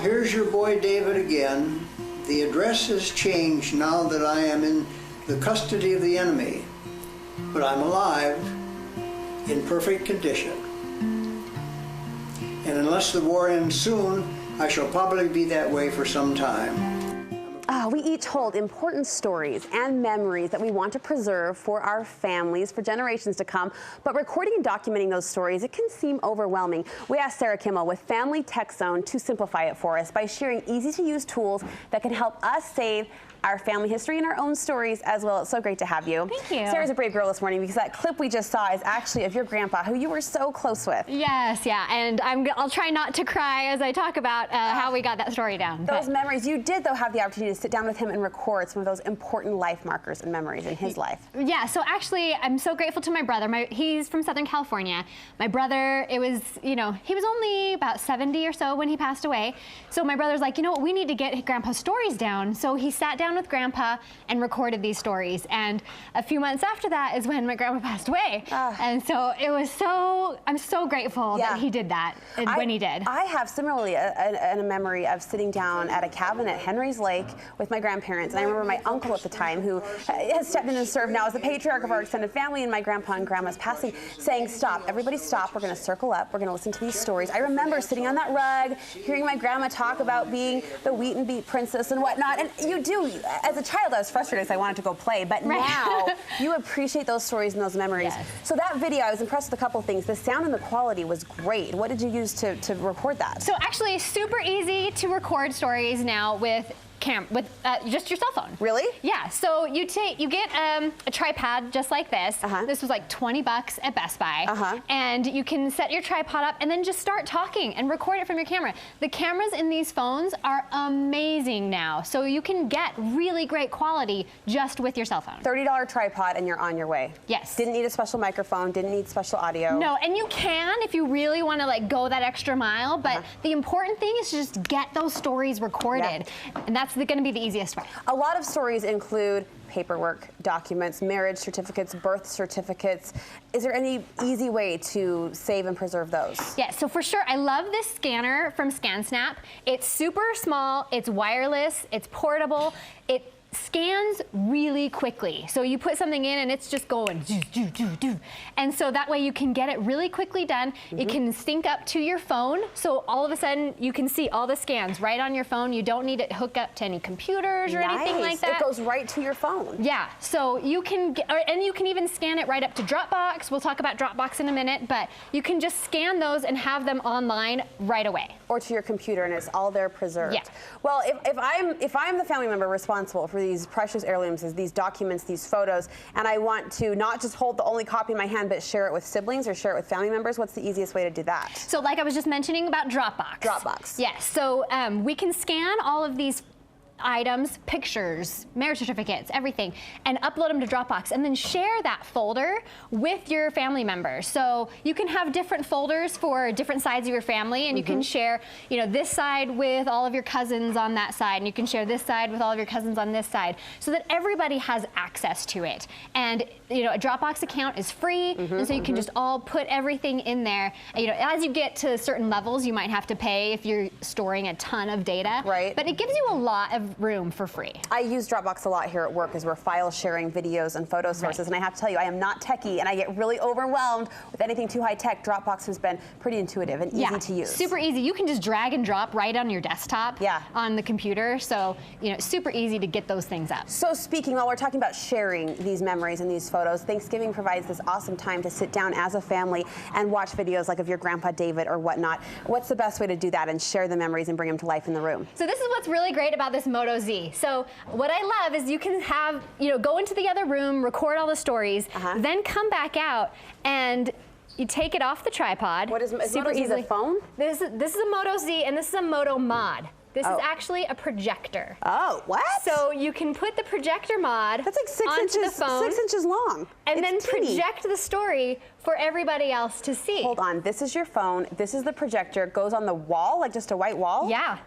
here's your boy David again. The address has changed now that I am in the custody of the enemy, but I'm alive, in perfect condition. And unless the war ends soon, I shall probably be that way for some time. We each hold important stories and memories that we want to preserve for our families for generations to come, but recording and documenting those stories, it can seem overwhelming. We asked Sarah Kimmel with Family Tech Zone to simplify it for us by sharing easy-to-use tools that can help us save our family history and our own stories as well. It's so great to have you. Thank you. Sarah's a brave girl this morning because that clip we just saw is actually of your grandpa, who you were so close with. Yes, yeah, and I'll try not to cry as I talk about how we got that story down. Those memories, you did though have the opportunity to sit down with him and record some of those important life markers and memories in his life. Yeah, so actually I'm so grateful to my brother. He's from Southern California. My brother, it was, you know, he was only about 70 or so when he passed away. So my brother's like, you know what, we need to get Grandpa's stories down. So he sat down with Grandpa and recorded these stories. And a few months after that is when my grandpa passed away. And so it was I'm so grateful that he did that when he did. I have similarly a memory of sitting down at a cabin at Henry's Lake with my grandparents. And I remember my uncle at the time, who has stepped in and served now as the patriarch of our extended family, and my grandpa and grandma's passing, saying, stop, everybody stop, we're gonna circle up, we're gonna listen to these stories. I remember sitting on that rug, hearing my grandma talk about being the wheat and beet princess and whatnot. And you do, as a child, I was frustrated because I wanted to go play, but now you appreciate those stories and those memories. Yes. So that video, I was impressed with a couple things. The sound and the quality was great. What did you use to record that? So actually, super easy to record stories now with just your cell phone. Really? Yeah. So you get a tripod just like this. This was like 20 bucks at Best Buy. And you can set your tripod up and then just start talking and record it from your camera. The cameras in these phones are amazing now. So you can get really great quality just with your cell phone. $30 tripod and you're on your way. Yes. Didn't need a special microphone, didn't need special audio. No, and you can if you really want to like go that extra mile, but the important thing is to just get those stories recorded. And that's going to be the easiest way. A lot of stories include paperwork, documents, marriage certificates, birth certificates. Is there any easy way to save and preserve those? Yeah, so for sure, I love this scanner from ScanSnap. It's super small, it's wireless, it's portable, it scans really quickly. So you put something in and it's just going do. And so that way you can get it really quickly done. It can sync up to your phone. So all of a sudden you can see all the scans right on your phone. You don't need it hooked up to any computers or anything like that. It goes right to your phone. Yeah, so you can and you can even scan it right up to Dropbox. We'll talk about Dropbox in a minute, but you can just scan those and have them online right away. Or to your computer, and it's all there preserved. Yeah. Well, if I'm the family member responsible for these precious heirlooms, these documents, these photos, and I want to not just hold the only copy in my hand, but share it with siblings or share it with family members, what's the easiest way to do that? So like I was just mentioning about Dropbox. Dropbox. Yes, so we can scan all of these items, pictures, marriage certificates, everything, and upload them to Dropbox and then share that folder with your family members. So you can have different folders for different sides of your family, and you can share, you know, this side with all of your cousins on that side, and you can share this side with all of your cousins on this side, so that everybody has access to it. And you know, a Dropbox account is free, and so you can just all put everything in there. You know, as you get to certain levels, you might have to pay if you're storing a ton of data. Right. But it gives you a lot of room for free. I use Dropbox a lot here at work as we're file sharing videos and photo sources, and I have to tell you, I am not techie, and I get really overwhelmed with anything too high tech. Dropbox has been pretty intuitive and easy to use. Super easy. You can just drag and drop right on your desktop on the computer, so you know, super easy to get those things up. So speaking, while we're talking about sharing these memories and these photos, Thanksgiving provides this awesome time to sit down as a family and watch videos like of your grandpa David or whatnot. What's the best way to do that and share the memories and bring them to life in the room? So this is what's really great about this Moto Z. So what I love is you can have, you know, go into the other room, record all the stories, then come back out and you take it off the tripod. What is Moto Z, a phone? This is a Moto Z and this is a Moto Mod. This is actually a projector. Oh, what? So you can put the projector mod That's like onto the phone, 6 inches long. and then teeny. project the story for everybody else to see. Hold on, this is your phone, this is the projector, it goes on the wall, like just a white wall? Yeah.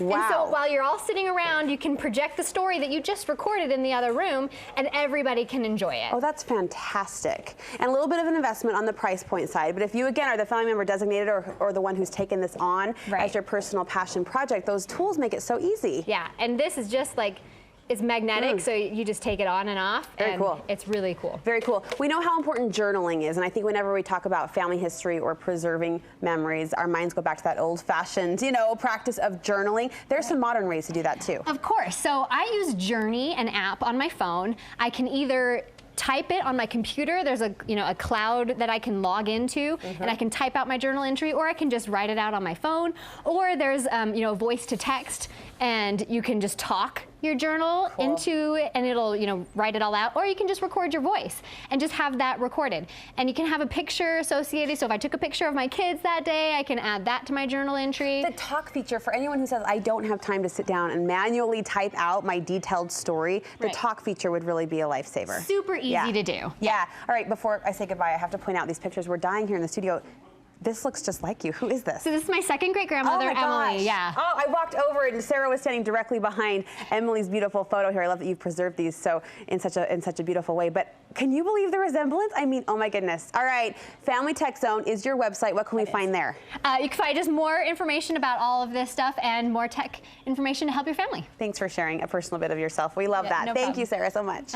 Wow. And so while you're all sitting around, you can project the story that you just recorded in the other room, and everybody can enjoy it. Oh, that's fantastic. And a little bit of an investment on the price point side, but if you, again, are the family member designated or the one who's taken this on as your personal passion project, those tools make it so easy. Yeah, and this is just like, it's magnetic, so you just take it on and off. Very cool. It's really cool. Very cool. We know how important journaling is, and I think whenever we talk about family history or preserving memories, our minds go back to that old-fashioned, practice of journaling. There's some modern ways to do that too. Of course. So I use Journey, an app on my phone. I can either type it on my computer. There's a cloud that I can log into, and I can type out my journal entry, or I can just write it out on my phone. Or there's voice to text, and you can just talk your journal into it, and it'll write it all out. Or you can just record your voice and just have that recorded. And you can have a picture associated. So if I took a picture of my kids that day, I can add that to my journal entry. The talk feature, for anyone who says, I don't have time to sit down and manually type out my detailed story, the talk feature would really be a lifesaver. Super easy to do. Yeah. All right, before I say goodbye, I have to point out these pictures. We're dying here in the studio. This looks just like you. Who is this? So this is my second great grandmother, Emily. Yeah. Oh, I walked over and Sarah was standing directly behind Emily's beautiful photo here. I love that you've preserved these so in such a beautiful way. But can you believe the resemblance? I mean, oh my goodness. All right, Family Tech Zone is your website. What can we find there? You can find just more information about all of this stuff and more tech information to help your family. Thanks for sharing a personal bit of yourself. We love that. No Thank problem. you, Sarah, so much.